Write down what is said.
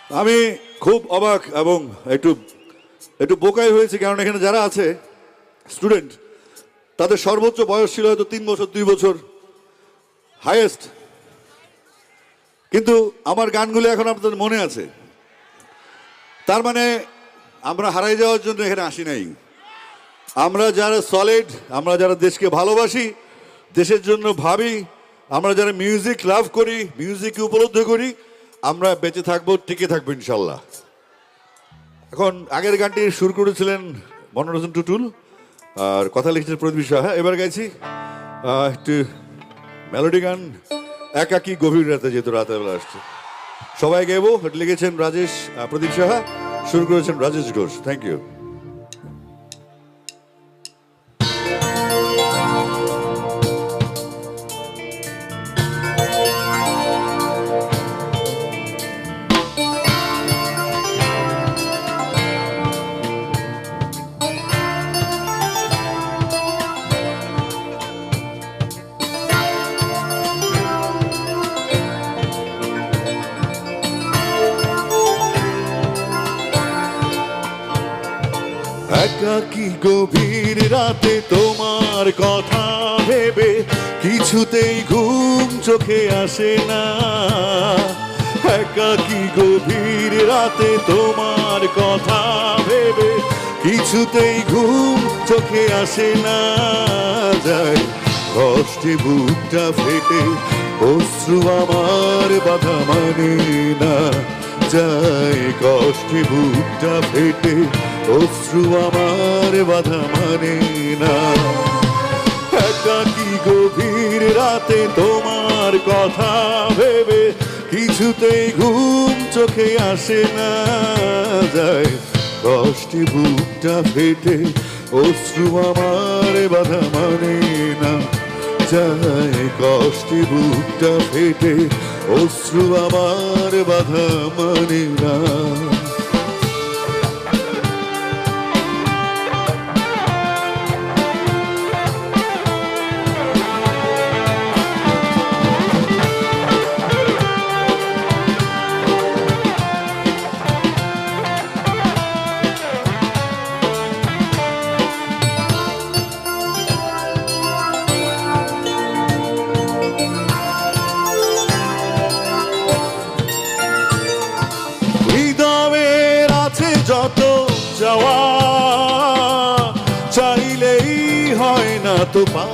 আমি খুব অবাক এবং একটু একটু বোকাই হয়েছে, কারণ এখানে যারা আছে স্টুডেন্ট তাদের সর্বোচ্চ বয়স ছিল হয়তো 3 বছর 2 বছর হাইয়েস্ট, কিন্তু আমার গানগুলো এখন আপনাদের মনে আছে। তার মানে আমরা হারাই যাওয়ার জন্য এখানে আসি নাই। আমরা যারা সলিড, আমরা যারা দেশকে ভালোবাসি, দেশের জন্য ভাবি, আমরা যারা মিউজিক লাভ করি, মিউজিককে উপলব্ধি করি, আমরা বেঁচে থাকবো, টিকে থাকবো ইনশাল্লাহ। এখন আগের গানটি সুর করেছিলেন মনোর হোসেন টুটুল আর কথা লিখেছেন প্রদীপ সাহা। এবার গাইছি একটু মেলোডি গান, একাকী গভীর রাতে, যেহেতু রাতের বেলা আসছে সবাই গাইবো। এটা লিখেছেন রাজেশ, প্রদীপ সাহা, সুর করেছেন রাজেশ ঘোষ। Thank you. একাকী গভীর রাতে তোমার কথা ভেবে কিছুতেই ঘুম চোখে আসে না। একাকী গভীর রাতে তোমার কথা ভেবে কিছুতেই ঘুম চোখে আসে না। যায় কষ্টে বুকটা ফেটে, অশ্রু আমার বাধা মানে না। যায় কষ্টে বুকটা ফেটে, অশ্রু আমার বাধা মানে না। একাকী গভীর রাতে তোমার কথা ভেবে কিছুতেই ঘুম চোখে আসে না। যায় কষ্টে বুকটা ফেটে, অশ্রু আমার বাধা মানে না। যায় কষ্টে বুকটা ফেটে, অশ্রু আমার বাধা মানে না। যত যাওয়া চাইলেই হয় না তো পা